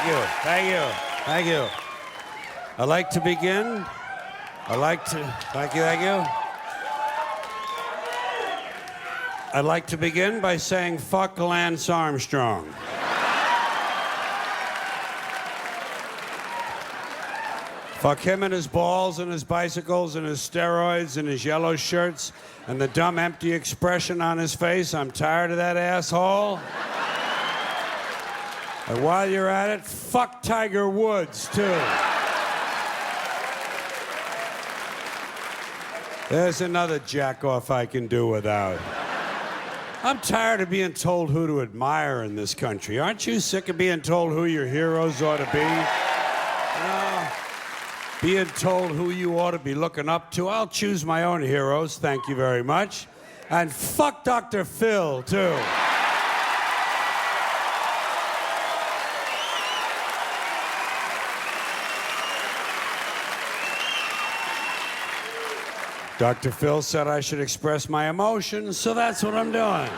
Thank you. Thank you. Thank you. I'd like to begin. Thank you. I'd like to begin by saying fuck Lance Armstrong. Fuck him and his balls and his bicycles and his steroids and his yellow shirts and the dumb, empty expression on his face. I'm tired of that asshole. And while you're at it, fuck Tiger Woods, too. There's another jack-off I can do without. I'm tired of being told who to admire in this country. Aren't you sick of being told who your heroes ought to be? Being told who you ought to be looking up to. I'll choose my own heroes, thank you very much. And fuck Dr. Phil, too. Dr. Phil said I should express my emotions, so that's what I'm doing.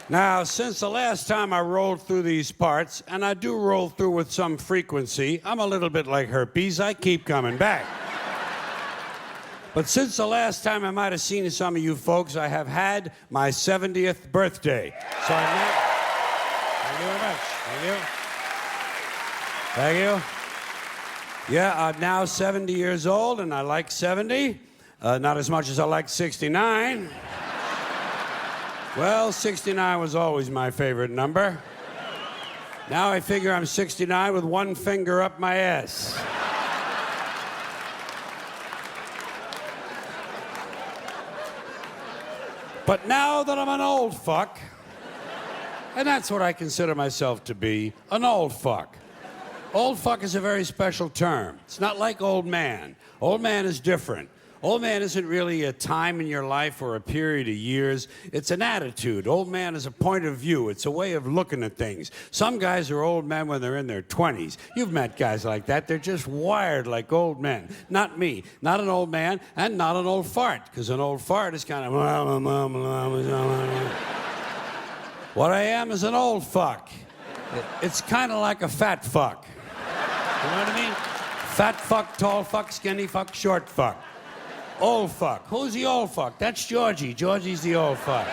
Now, since the last time I rolled through these parts, and I do roll through with some frequency, I'm a little bit like herpes, I keep coming back. But since the last time I might have seen some of you folks, I have had my 70th birthday. So thank you very much. Thank you. Yeah, I'm now 70 years old, and I like 70. Not as much as I like 69. Well, 69 was always my favorite number. Now I figure I'm 69 with one finger up my ass. But now that I'm an old fuck, and that's what I consider myself to be, an old fuck. Old fuck is a very special term. It's not like old man. Old man is different. Old man isn't really a time in your life or a period of years. It's an attitude. Old man is a point of view. It's a way of looking at things. Some guys are old men when they're in their 20s. You've met guys like that. They're just wired like old men. Not me. Not an old man and not an old fart, because an old fart is kind of... What I am is an old fuck. It's kind of like a fat fuck. You know what I mean? Fat fuck, tall fuck, skinny fuck, short fuck. Old fuck. Who's the old fuck? That's Georgie. Georgie's the old fuck.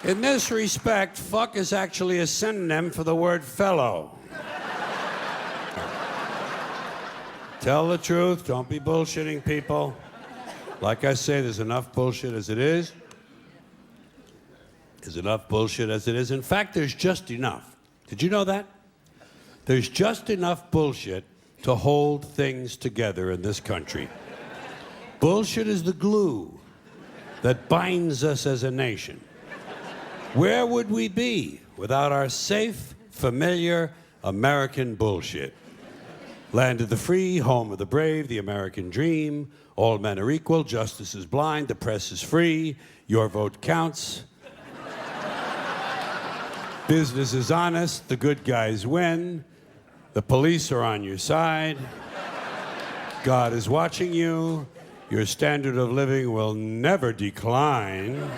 In this respect, fuck is actually a synonym for the word fellow. Tell the truth. Don't be bullshitting people. Like I say, there's enough bullshit as it is. There's enough bullshit as it is. In fact, there's just enough. Did you know that? There's just enough bullshit to hold things together in this country. Bullshit is the glue that binds us as a nation. Where would we be without our safe, familiar American bullshit? Land of the free, home of the brave, the American dream. All men are equal, justice is blind, the press is free, your vote counts. Business is honest, the good guys win, the police are on your side, God is watching you, your standard of living will never decline,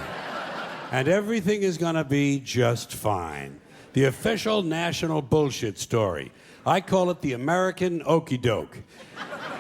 and everything is gonna be just fine. The official national bullshit story. I call it the American okey doke.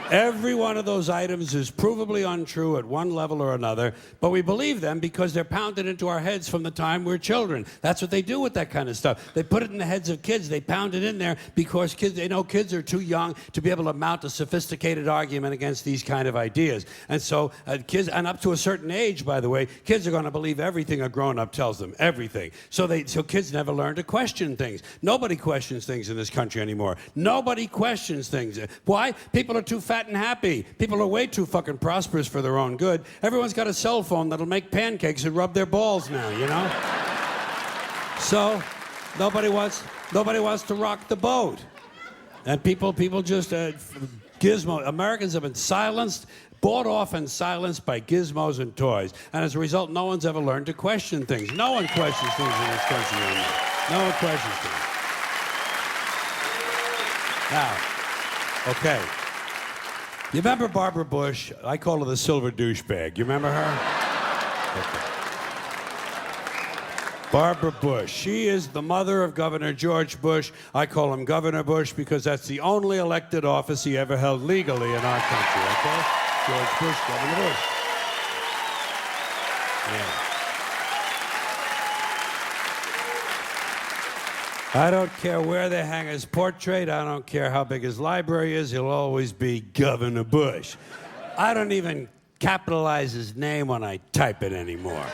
Every one of those items is provably untrue at one level or another, but we believe them because they're pounded into our heads from the time we're children. That's what they do with that kind of stuff. They put it in the heads of kids. They pound it in there because they know kids are too young to be able to mount a sophisticated argument against these kind of ideas. And so kids, and up to a certain age, by the way, kids are going to believe everything a grown-up tells them, everything. So kids never learn to question things. Nobody questions things in this country anymore. Nobody questions things. Why? People are too fat and happy. People are way too fucking prosperous for their own good. Everyone's got a cell phone that'll make pancakes and rub their balls now, you know? So nobody wants to rock the boat. And people just gizmo. Americans have been silenced, bought off and silenced by gizmos and toys. And as a result, no one's ever learned to question things. No one questions things in this country anymore. No one questions things. Now, okay. You remember Barbara Bush? I call her the silver douchebag. You remember her? Okay. Barbara Bush. She is the mother of Governor George Bush. I call him Governor Bush because that's the only elected office he ever held legally in our country, okay? George Bush, Governor Bush. Yeah. I don't care where they hang his portrait. I don't care how big his library is. He'll always be Governor Bush. I don't even capitalize his name when I type it anymore.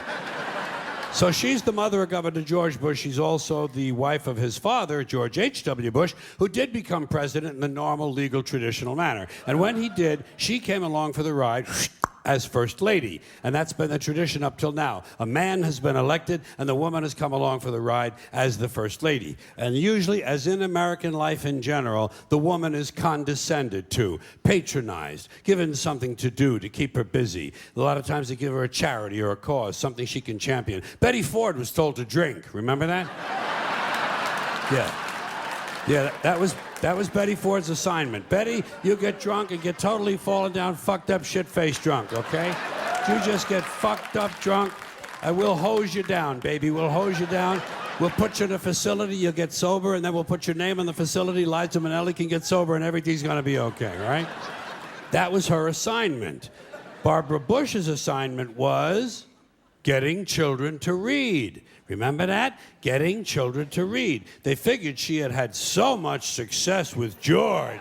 So she's the mother of Governor George Bush. She's also the wife of his father, George H.W. Bush, who did become president in the normal, legal, traditional manner. And when he did, she came along for the ride as First Lady. And that's been the tradition up till now. A man has been elected, and the woman has come along for the ride as the First Lady. And usually, as in American life in general, the woman is condescended to, patronized, given something to do to keep her busy. A lot of times they give her a charity or a cause, something she can champion. Betty Ford was told to drink. Remember that? Yeah. Yeah, that was Betty Ford's assignment. Betty, you get drunk and get totally fallen down, fucked up, shit-faced drunk, okay? You just get fucked up drunk, and we'll hose you down, baby. We'll hose you down. We'll put you in a facility, you'll get sober, and then we'll put your name on the facility. Liza Minnelli can get sober, and everything's gonna be okay, right? That was her assignment. Barbara Bush's assignment was getting children to read. Remember that? Getting children to read. They figured she had had so much success with George.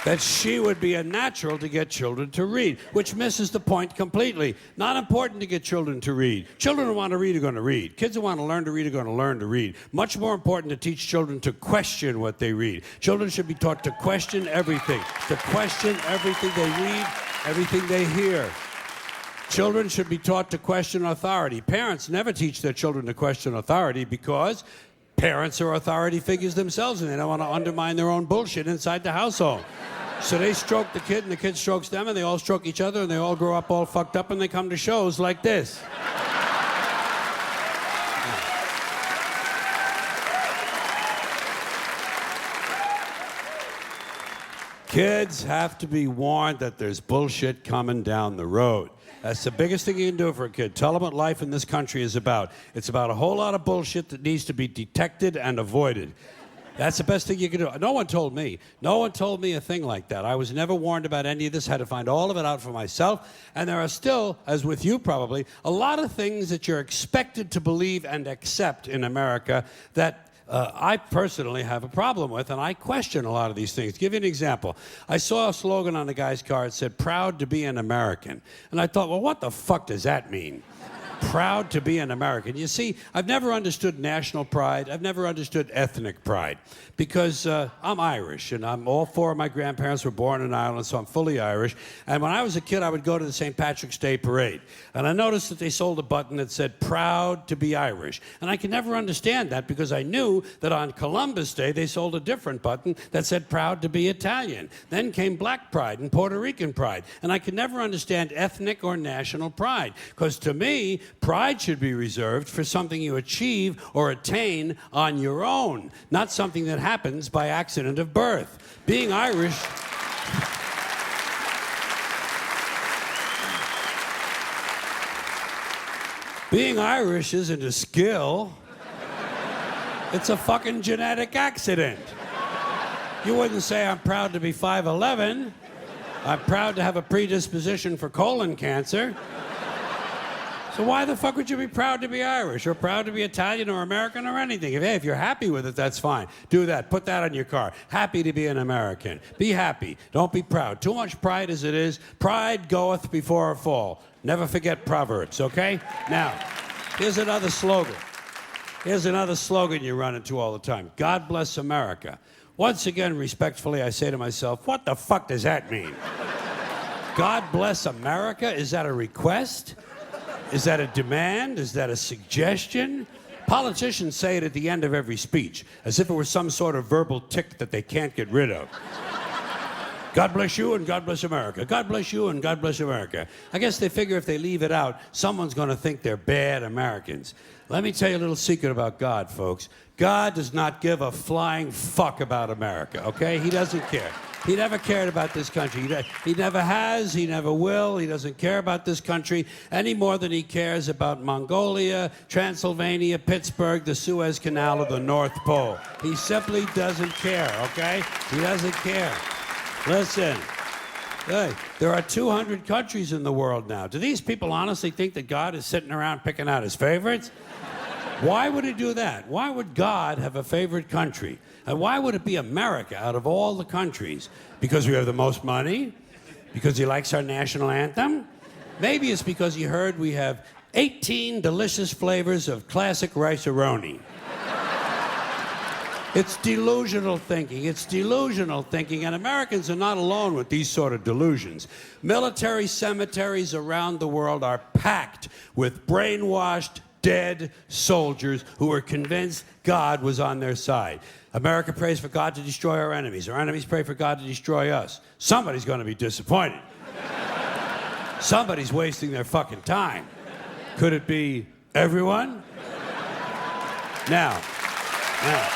That she would be a natural to get children to read, which misses the point completely. Not important to get children to read. Children who want to read are going to read. Kids who want to learn to read are going to learn to read. Much more important to teach children to question what they read. Children should be taught to question everything, to question everything they read, everything they hear. Children should be taught to question authority. Parents never teach their children to question authority because parents are authority figures themselves, and they don't want to undermine their own bullshit inside the household. So they stroke the kid, and the kid strokes them, and they all stroke each other, and they all grow up all fucked up, and they come to shows like this. Kids have to be warned that there's bullshit coming down the road. That's the biggest thing you can do for a kid. Tell them what life in this country is about. It's about a whole lot of bullshit that needs to be detected and avoided. That's the best thing you can do. No one told me. No one told me a thing like that. I was never warned about any of this. Had to find all of it out for myself. And there are still, as with you probably, a lot of things that you're expected to believe and accept in America that I personally have a problem with, and I question a lot of these things. Give you an example. I saw a slogan on the guy's car. It said, "Proud to be an American." And I thought, well, what the fuck does that mean? Proud to be an American. You see, I've never understood national pride. I've never understood ethnic pride because I'm Irish, and all four of my grandparents were born in Ireland, so I'm fully Irish. And when I was a kid, I would go to the St. Patrick's Day parade, and I noticed that they sold a button that said, "Proud to be Irish." And I could never understand that because I knew that on Columbus Day, they sold a different button that said, "Proud to be Italian." Then came Black pride and Puerto Rican pride, and I could never understand ethnic or national pride because to me, pride should be reserved for something you achieve or attain on your own, not something that happens by accident of birth. Being Irish... Being Irish isn't a skill. It's a fucking genetic accident. You wouldn't say, "I'm proud to be 5'11". I'm proud to have a predisposition for colon cancer. So why the fuck would you be proud to be Irish or proud to be Italian or American or anything? If you're happy with it, that's fine. Do that. Put that on your car. Happy to be an American. Be happy. Don't be proud. Too much pride as it is. Pride goeth before a fall. Never forget Proverbs, okay? Now, here's another slogan. Here's another slogan you run into all the time. God bless America. Once again, respectfully, I say to myself, what the fuck does that mean? God bless America? Is that a request? Is that a demand? Is that a suggestion? Politicians say it at the end of every speech, as if it were some sort of verbal tic that they can't get rid of. God bless you and God bless America. God bless you and God bless America. I guess they figure if they leave it out, someone's going to think they're bad Americans. Let me tell you a little secret about God, folks. God does not give a flying fuck about America, okay? He doesn't care. He never cared about this country. He never has. He never will. He doesn't care about this country any more than he cares about Mongolia, Transylvania, Pittsburgh, the Suez Canal, or the North Pole. He simply doesn't care, okay? He doesn't care. Listen, hey, there are 200 countries in the world now. Do these people honestly think that God is sitting around picking out his favorites? Why would he do that? Why would God have a favorite country? And why would it be America out of all the countries? Because we have the most money? Because he likes our national anthem? Maybe it's because he heard we have 18 delicious flavors of classic rice-a-roni. It's delusional thinking. It's delusional thinking, and Americans are not alone with these sort of delusions. Military cemeteries around the world are packed with brainwashed, dead soldiers who were convinced God was on their side. America prays for God to destroy our enemies. Our enemies pray for God to destroy us. Somebody's going to be disappointed. Somebody's wasting their fucking time. Could it be everyone? Now. Hey.